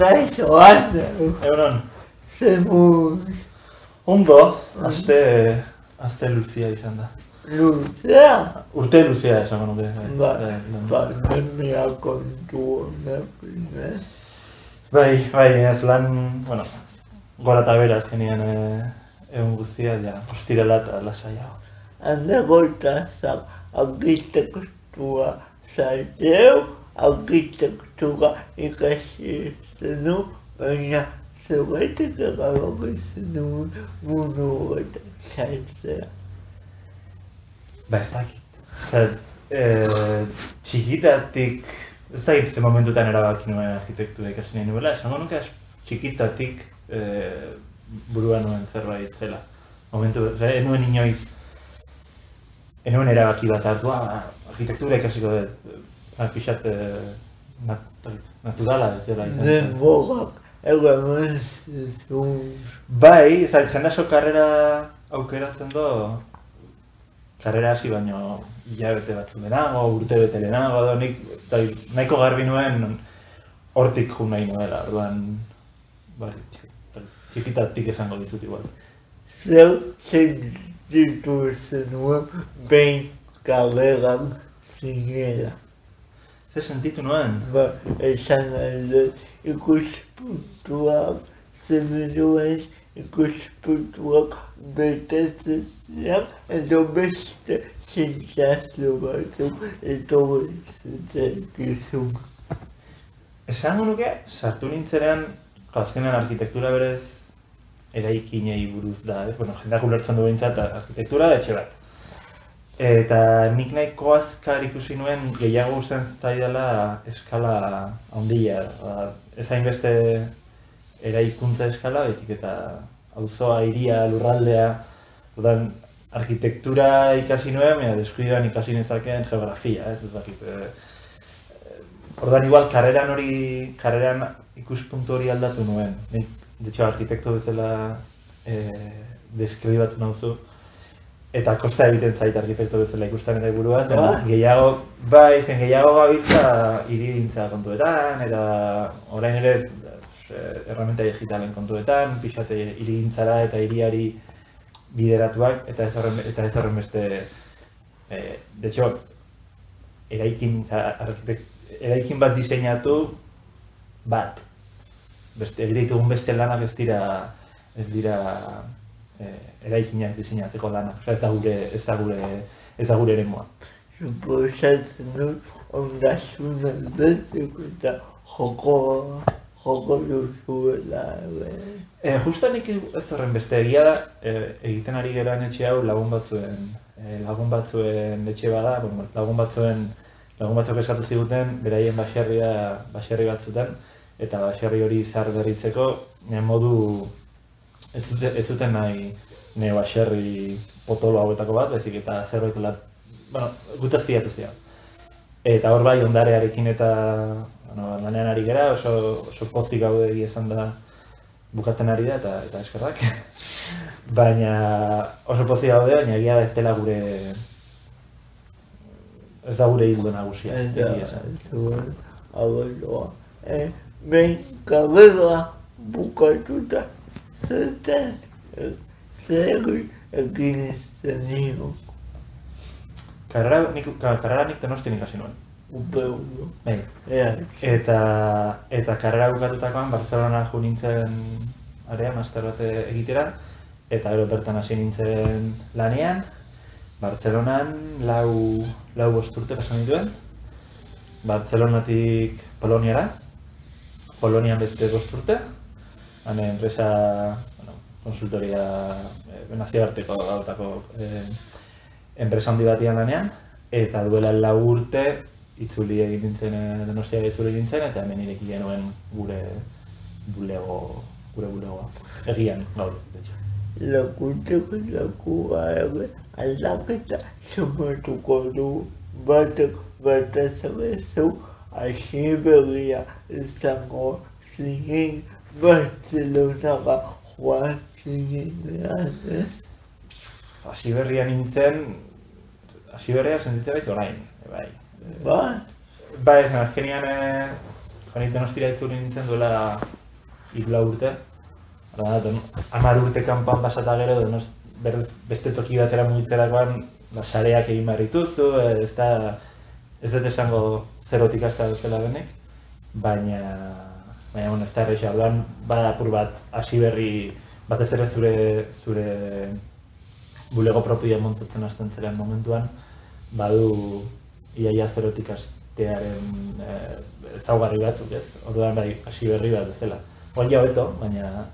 Kaixo, Ander. Egunon. Zemuz. Ondo, aste luzia izan da. Luzea? Urte luzea esango nuke. Pandemia kontu honekin, Bai, ez lan, bueno, gora eta bera azkenean egun guztia, ja, ostirela eta lasaiago. Andagoitazak arkitektura zaiteu, arkitektura ikasi zenu, baina zeuretik erabaki zenuen mundu horretan zaitzea. Ba, ez dakit. Txikitatik, ez dakit momentutan erabaki nuen arkitektura ikasi nahi nuela, esango nuke txikitatik buruan nuen zerbait zela. Momentu, enuen inoiz, enuen erabaki bat hartu, arkitektura ikasiko dut, pixat naturala ez dela izan zen. Denborak egamen zizun. Bai, jende asko karrera aukeratzen do, karrera hasi baino hilabete batzuk lehenago, urte bete lehenago, nik nahiko garbi nuen hortik jo nahi nuela, orduan txikitatik esango dizut igual. Zer sentitu zenuen behin karreran zinela. Zer sentitu nuen? Ba, esan alde ikuspuntuak zenuen ikuspuntuak betetzeziak edo beste sentsazio batzuk etorritzen gizun. Esango nuke, sartu nintzenean, azkenean arkitektura berez eraikinei buruz da, ez? Bueno, jendeak ulertzen du behintzat arkitektura etxe bat. Eta nik nahiko azkar ikusi nuen gehiago zen zaidala eskala handia. Ez hainbeste eraikuntza eskala, baizik eta auzoa, hiria, lurraldea. Orduan, arkitektura ikasi nuen, baina deskuidoan ikasi nezakeen geografia, ez dakit. Orduan, igual, karreran ikuspuntu hori aldatu nuen. Nik, detxo, arkitekto bezala deskribatu nauzu. Eta kosta egiten zait arkitekto bezala ikusten ere buruaz, gehiago gabiltza hirigintza kontuetan, eta orain ere erramenta digitalen kontuetan, pixate hirigintzara eta hiriari bideratuak, eta ez horren beste, de hecho, eraikin bat diseinatu bat. Egite ditugun beste lanak ez dira eraikinak diseinatzeko lanak, ez da gure eremua. Suposatzen dut ondasun aldatzeko eta joko duzuela. Justo nik ez horren beste egia da, egiten ari geran etxe hau lagun batzuen etxe bada, lagun batzuk eskatu ziguten, beraien baserri bat zuten, eta baserri hori zar berritzeko, modu ez zuten nahi baserri potolo hauetako bat, baizik eta zerbait gutaz ziatu zian. Eta hor bai, ondarearekin eta lanean ari gera, oso pozik gaude egia esan da bukatzen ari da eta eskerrak. Baina oso pozik gaude, baina egia da ez dela ez da gure hildo nagusia. Behin karrera bukatuta zertan zer egin zenio. Karrera nik Donostian ikasi nuen. Upeondo. Eta karrera bukatutakoan Barcelona jo nintzen master bat egitera, eta gero bertan hasi nintzen lanean. Barcelonan lau urte pasan nituen. Barcelonatik Poloniara. Polonian beste 5 urte. Enpresa, konsultoria, nazioarteko gautako enpresa handi batian lanean, eta duela 4 urte itzuli egin nintzen, Donostiara itzuli nintzen, eta hemen ireki genuen gure bulegoa. Egian, gaur, betxo. Lakunteko lakua ere aldaketa sumatuko du batek zabezu hasi berria izango zinen Barcelonara joan zinean, ez? Hasi berria sentitzen baiz orain, bai. Ba? Bai, azkenean joan Donostira itzuli nintzen duela 3 urte. 10 urte kanpoan pasata gero, beste toki batera mugitzerakoan, sareak egin behar dituztu, ez dut esango zerotik hasta duzela benek, baina ez da errexo, orduan bada apur bat hasi berri, batez ere zure bulego propioa montatzen hasten zeren momentuan, badu iaia zerotik hastearen ezaugarri batzuk, ez? Orduan bai, hasi berri bat bezala. Oia hobeto, baina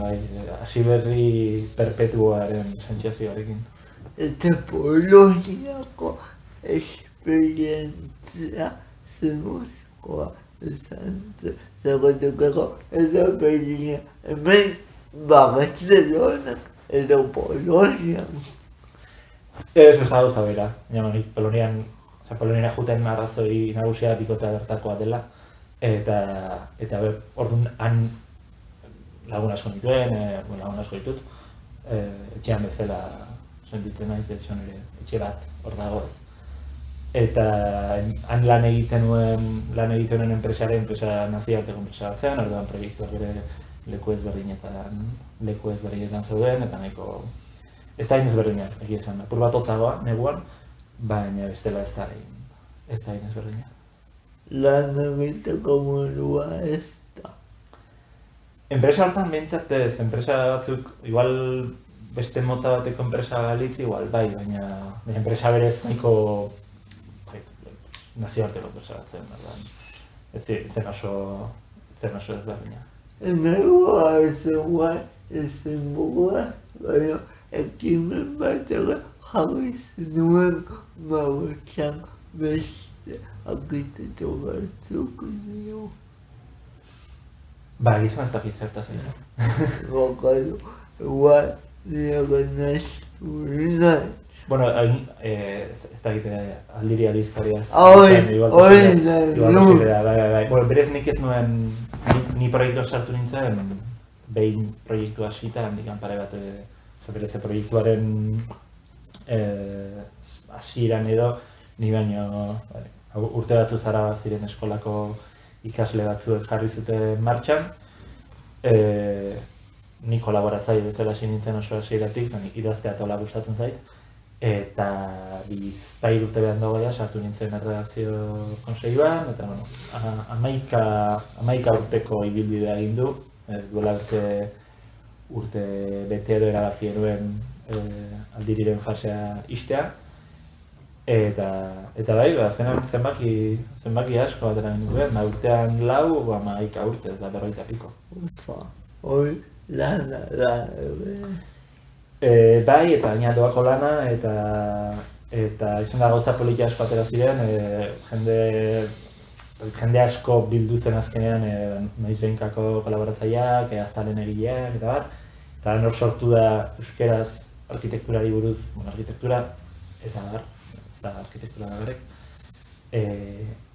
bai, hasi berri perpetuaren sentsazioarekin. Eta Poloniako esperientzia zenuzkoa izan zegoetukako eta Berlina hemen Barcelona edo Polonian. Ez da gauza bera, baina Poloniara juten arrazoi nagusia dikota bertakoa dela, eta orduan han lagun asko nituen, lagun asko ditut, etxean bezala sentitzen naiz, etxe bat hor dago ez. Eta han lan egiten nuen enpresa nazioarteko enpresa bat zen, orduan proiektuak ere leku ezberdinetan zeuden, eta nahiko ez da hain ezberdinak, egia esan, apur bat hotzagoa, neguan, baina bestela ez da hain ezberdinak. Lan egiteko modua ez da. Enpresa hartan behintzat ez, enpresa batzuk, igual beste mota bateko enpresa balitz, igual bai, baina enpresa berez nahiko nazioarteko enpresa bat zen, zen oso ezberdina. Negua ezen bugua, baina ekimen batera jarri zenuen martxan beste arkitekto batzuk dio. Ba, gizon ez dakit zertaz egin. Bakadu, igual nire nahi. Bueno, ez dakit aldiri aldizkariaz. Bai. Bueno, berez nik ez nuen, ni proiektua sartu nintzen, behin proiektu hasita, handikan pare bat, berez proiektuaren hasieran edo, ni baino urte batzu zara ziren eskolako ikasle batzuek jarri zuten martxan. Ni kolaboratzaile bezala hasi nintzen oso hasieratik, idaztea tola gustatzen zait. Eta bizpahiru urte behan dagoia sartu nintzen erredakzio konseilluan, eta 11 urteko ibilbidea egin du, duela urte bete edo erabaki genuen aldiriren fasea ixtea. Eta bai, zenan zenbaki asko batera genuen, urtean 11 urte, ez da 40 piko. Hoi, lana da, Bai, eta gainaldoako lana, eta izan da gauza politia asko atera ziren, jende asko bildu zen azkenean noiz behinkako kolaboratzaileak, aztalen egileak, eta bar. Eta hor sortu da euskeraz arkitekturari buruz, arkitektura, eta bar, ez da arkitektura da berek.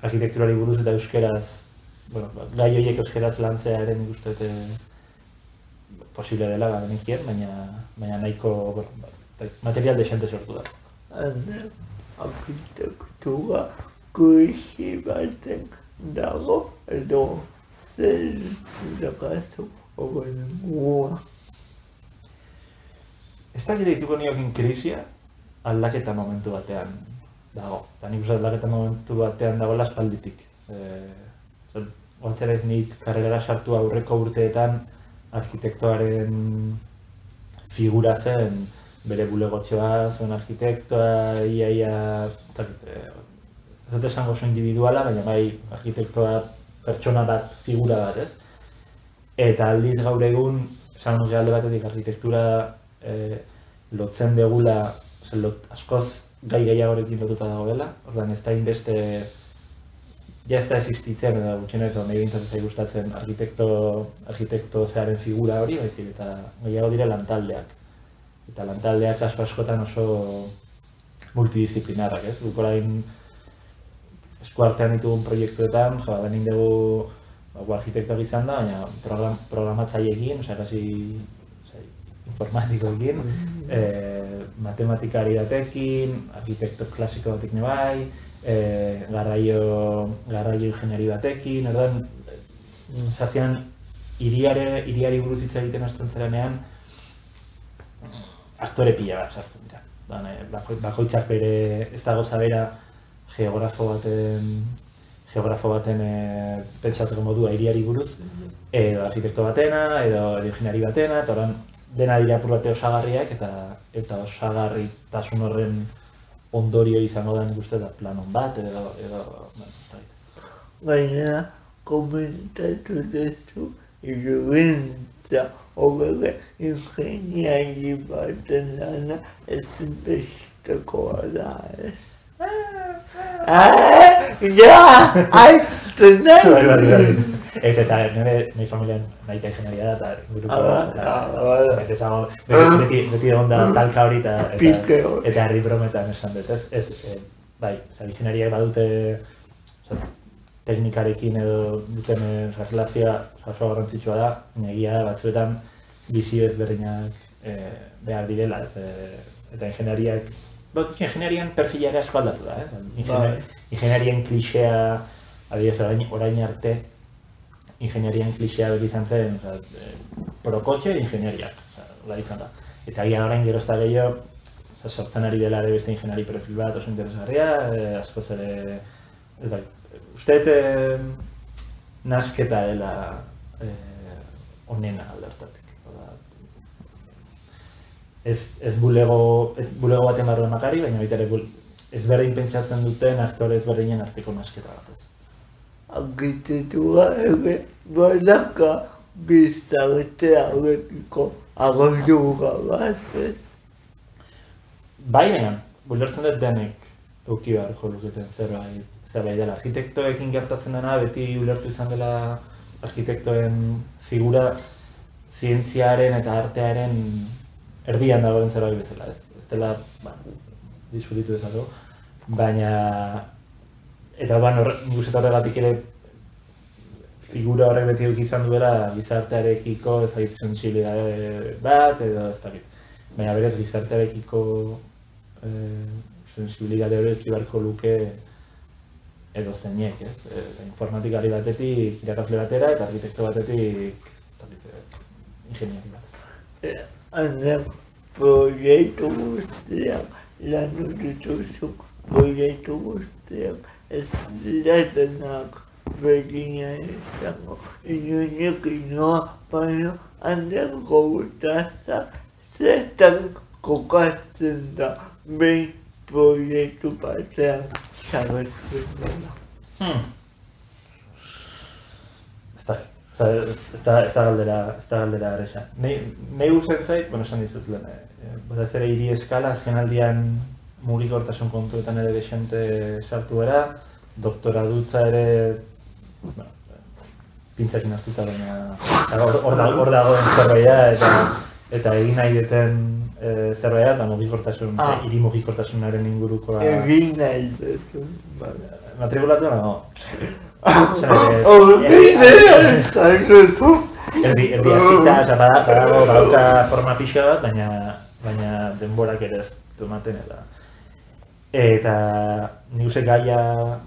Arkitekturari buruz eta euskeraz, gai horiek euskeraz lantzea ere nik uste posible dela benikien, baina nahiko material desente sortu da. Arkitektura krisi baten dago edo zer dakazu horren. Ez da dituko niokin krisia aldaketa momentu batean dago. Nik uste aldaketa momentu batean dagoela aspalditik. Gontzera ez nik karrera sartu aurreko urteetan arkitektoaren figura zen, bere bulegotxoa zuen arkitektoa, ia, ez dut esango oso individuala, baina bai arkitektoa pertsona bat, figura bat, ez? Eta aldiz gaur egun, esan nuke alde batetik arkitektura lotzen degula, askoz gai gehiagorekin lotuta dagoela, orduan ez da inbeste, ja ez da existitzen, eta gutxienez nahi bintzat gustatzen arkitekto zearen figura hori, baizik, eta gehiago dire lantaldeak. Eta lantaldeak askotan oso multidisciplinarrak, ez? Guk orain eskuartean ditugun proiektuetan, benin dugu arkitektoak izan da, baina programatzaileekin, informatikoekin, matematikari batekin, arkitekto klasiko batek bai, garraio ingeniari batekin, orduan, zazian, hiriari buruz hitz egiten hasten zerenean, aktore pila bat sartzen dira. Bakoitzak bere, ez dago zabera geografo baten pentsatzeko modua hiriari buruz, edo arkitekto batena, edo ingeniari batena, eta orain dena dira apur bate osagarriak, eta osagarritasun horren ondorio izango da nik uste da planon bat, edo Gainera, komentatu duzu, irugintza horre ingeniari baten lana ezinbestekoa da, ez? Ja, aizten nahi! Ez, nire familian nahi ingenieria da, eta inguruko beti egon da talka hori eta herri brometan esan dut, ez? Bai, ingeniariak badute teknikarekin edo duten relazioa oso garrantzitsua da, egia da batzuetan bizio ezberdinak behar direla, eta ingeniarian perfila ere asko aldatu da, ingeniarien klixea, adibidez orain arte, ingeniarien klixea beti izan zen, prokotxe ingeniariak, hola izan da. Eta agian orain gero ez da gehiago, sortzen ari dela ere beste ingeniari profil bat oso interesgarria, askoz ere, ez da, usteet nasketa dela onena alde hartatik. Ez bulego baten barruan makari, baina baita ere ezberdin pentsatzen duten aktore ezberdinen arteko nasketa bat ez. Arkitektura ere badaka gizarte horrekiko agordura bat ez. Bai, baina, ulertzen dut denek eduki beharko luketen zerbait dela. Arkitektoekin gertatzen dena beti ulertu izan dela arkitektoen figura zientziaren eta artearen erdian dagoen zerbait bezala, ez dela, diskutitu dezako, baina, eta nik uste horregatik ere figura horrek beti eduki izan duela gizartearekiko ezagit sentsibilitate bat edo ez dakit. Baina berez gizartearekiko sensibilitate hori eduki beharko luke edo zeinek, informatikari batetik irakasle batera eta arkitekto batetik ingeniari bat. Ander proiektu guztiak lanu dituzuk, proiektu guztiak ez diretenak berdina izango. Inunek inoa, baina Ander gautazak zertan kokatzen da behin proiektu batean sabatzen dela. Ez da galdera erresa. Nahi guzen zait, esan dizut lehen, ez ere hiri eskala, azken aldian mugikortasun kontuetan ere desente sartu gara, doktora dutza ere, pintzakin hartuta baina hor dagoen zerbaia eta egin nahi duten zerbaia eta mugikortasun, hiri mugikortasunaren ingurukoa. Egin nahi duten, bada. Matrikulatu nago? Erdi hasita, badauka forma pixa bat, baina denborak ere ez du ematen eta nik uste gaia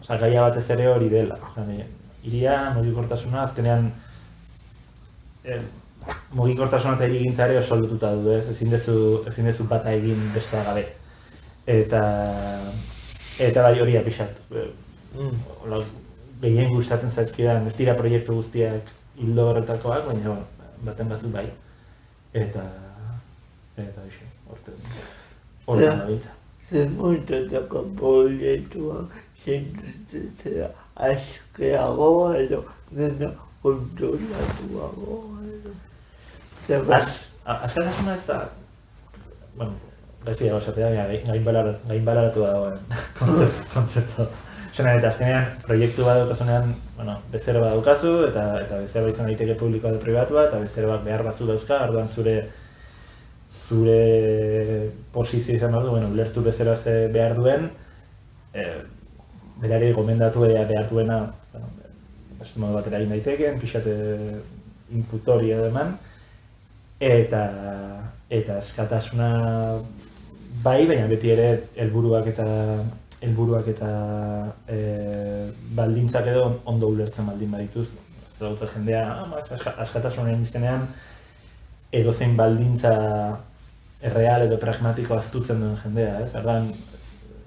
batez ere hori dela. Hiria, mugikortasuna, azkenean mugikortasuna eta hirigintza ere oso lotuta du, ezin dezu bata egin bestea gabe. Eta bai hori apixat. Gehien gustatzen zaizkidan, ez dira proiektu guztiak hildo horretakoak, baina baten batzuk bai. Eta horretan nabiltza. Zer muntatako proiektuak zentutzea askeago edo dena kontrolatuago edo. Askatasuna ez da, gaizki dago esatea, gainbalaratu dagoen kontzeptu. Eta azkenean, proiektu bat daukasunean, bezero bat daukazu, eta bezero izan daiteke publikoa edo pribatua, eta bezeroak behar batzu dauzka, orduan zure posizio izan behar du, ulertu bezeroa ze behar duen, berari gomendatu behar duena, beste modu batera egin daitekeen, pixate input hori edo eman, eta eskatasuna bai, baina beti ere helburuak eta helburuak eta baldintzak edo ondo ulertzen baldin badituz. Ez dautza jendea, askatasunen iztenean edozein baldintza erreal edo pragmatiko aztutzen duen jendea, ez? Erdan,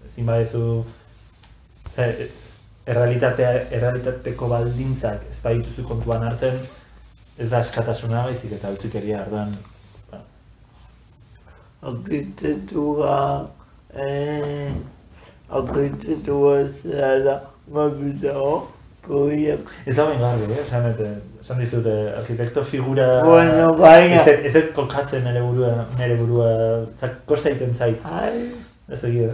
ezin badezu errealitateko baldintzak ez badituzu kontuan hartzen, ez da askatasuna baizik eta utzikeria, erdan. Arkitektura zera mabidao proiektu. Ez da bengarri, esan dizut, arkitekto figura... Bueno, baina... Ez ez kokatzen nire burua, kosta egiten zait. Ez egia,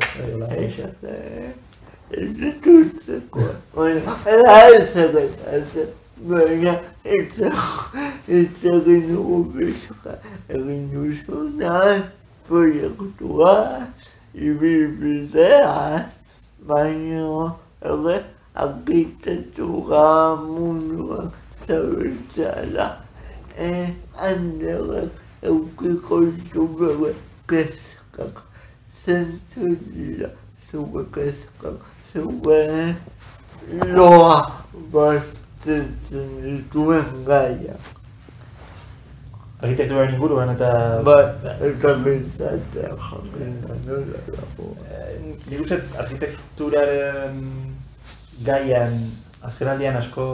ez dutzeko. Bueno, baina ez egin dugu bizka, egin duzunan proiektua, ibilbidea, baina arkitektura munduan zabiltzala, handerek eukiko ditu bere kezkak, zentzu dira zure kezkak, zure loa baztertzen dituen gaiak. Arkitekturaren inguruan eta... Eta bezatea jakin nola dago. Nik uste arkitekturaren gaian azkenaldian asko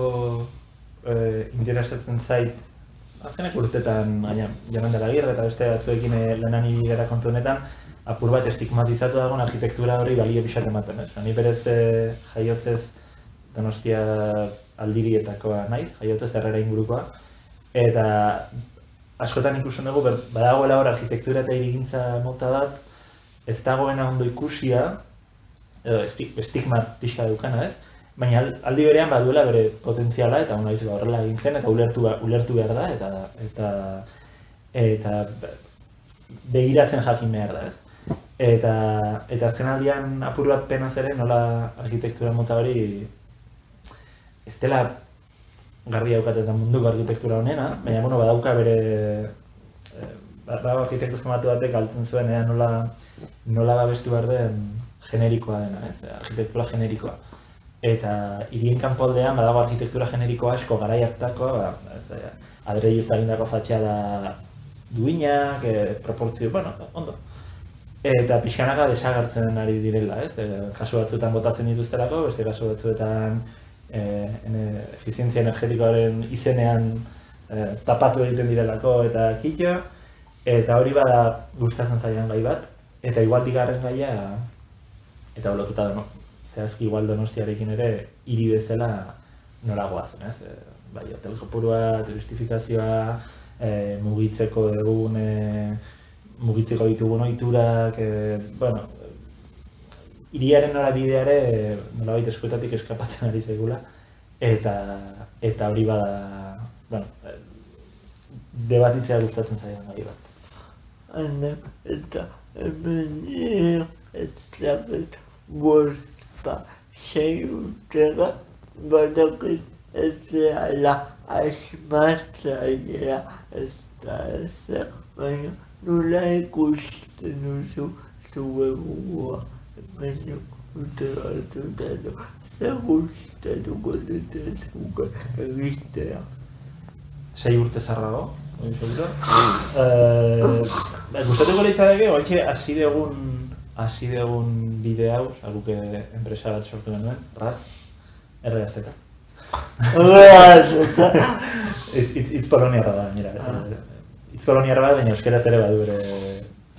interesatzen zait azkenak urtetan, baina Jonan de la Aguirre eta beste batzuekin lanan ibili kontu honetan apur bat estigmatizatu dagoen arkitektura hori balio pixat ematen, ez? Ni berez jaiotzez Donostia aldirietakoa naiz, jaiotzez Herrera ingurukoa, eta askotan ikusten dugu, badagoela hor arkitektura eta hirigintza mota bat, ez dagoena ondo ikusia, estigma pixka dukana, ez? Baina aldi berean baduela bere potentziala eta horrela egin zen eta ulertu behar da eta begiratzen jakin behar da, ez? Eta azkenaldian apur bat penaz ere nola arkitektura mota hori ez dela garbi daukat ez da munduko arkitektura honena, baina badauka bere arkitektu formatu batek galtzen zuen nola babestu behar den generikoa dena, ez? Arkitektura generikoa. Eta hirien kanpoldean badago arkitektura generikoa asko garai hartakoa, adreiluz egindako fatxada duinak, proportzio, ondo. Eta pixkanaka desagertzen ari direla, ez? Kasu batzuetan botatzen dituztelako, beste kasu batzuetan efizientzia energetikoaren izenean tapatu egiten direlako eta kitxo, eta hori bada gustatzen zaian gai bat, eta igual bigarren gaia, eta lotuta da, zehazki igual Donostiarekin ere hiri bezala nora goazen, ez? Bai, hotel kopurua, turistifikazioa, mugitzeko egun, mugitzeko ditugun ohiturak, hiriaren norabideare nolabait eskuetatik eskapatzen ari zaigula, eta hori bada, debatitzea gustatzen zaian gai bat. Eta hemen ez dakit bosta sei urtera badakit ez dela asmatzailea ez da ezer, baina nola ikusten duzu zure burua. Baina urte batzuetan zer gustatuko dute zuke egitea. 6 urte zarrago, gustatuko litzateke, ointxe hasi dugun bide hau, guk enpresa bat sortu genuen, RAZ, R-A-Z. R-A-Z? Itz poloniarra da, mira. Itz poloniarra da, baina euskeraz ere badu ere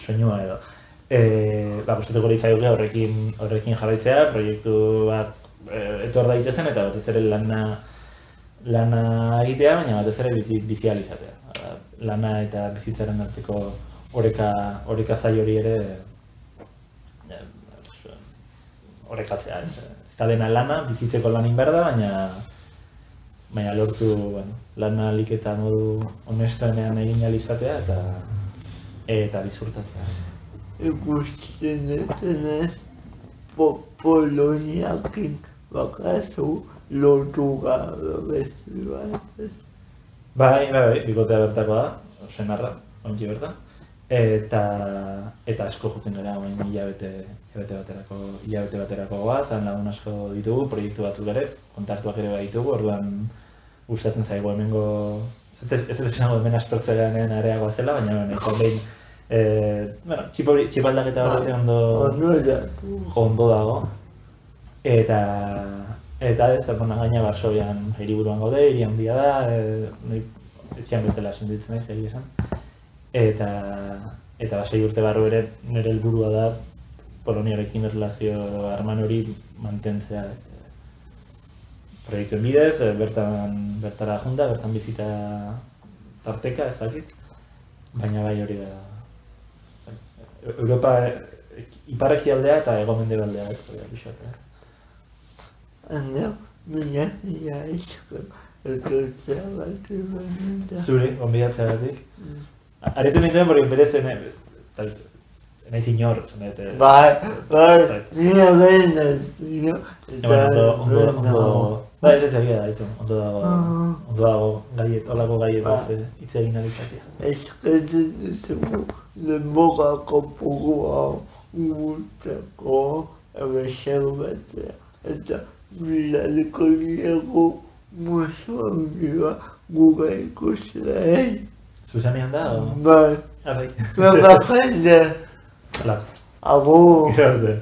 soinua edo. Gustatuko litzateke horrekin jarraitzea, proiektu bat etor daitezen eta batez ere lana egitea, baina batez ere bizializatea. Lana eta bizitzaren arteko oreka zail hori ere orekatzea. Ez da dena lana, bizitzeko lan behar da, baina lortu lana ahalik eta modu honestoenean egin ahal izatea eta disfrutatzea. Ikusten ez Poloniakin bakazu lotu gabe bezala. Bai, bikotea bertakoa da, senarra, ontsi berta. Eta asko juten gara, hilabete hilabete baterako goaz, han lagun asko ditugu, proiektu batzuk ere, kontaktuak ere baditugu, orduan gustatzen zaigu hemengo, ez esango hemen aspertzearen areagoa zela, baina izan behin, txipaldaketa horrete ondo dago, eta ez, gaina Varsovian hiriburuan gaude, hiri handia da, etxean bezala sentitzen naiz, egia esan. Eta 6 urte barru ere nire helburua da Poloniarekin erlazio harreman hori mantentzea. Proiektuen bidez, bertara junda, bertan bizita tarteka, ez dakit. Baina bai hori da. Europa ipar-ekialdea eta hego-mendebaldea hori da pixotea. Anda, minatia esko, etortzea bat ebanetan. Zure, gonbidatzea batik. Aretu nintuen, porque berez, naiz inor, Bai, nire behenaz, Bai, ez egia da, ondo dago gaiet, olako gaiet hitz egin alizatea. Eskatzen duzugu, denborako pugua gutako reservatzea, eta bilaliko diego musuan biba gure ikusleei. Zuzanean da, o? Bai. Bai. Bai. Hala. Agur. Gero arte.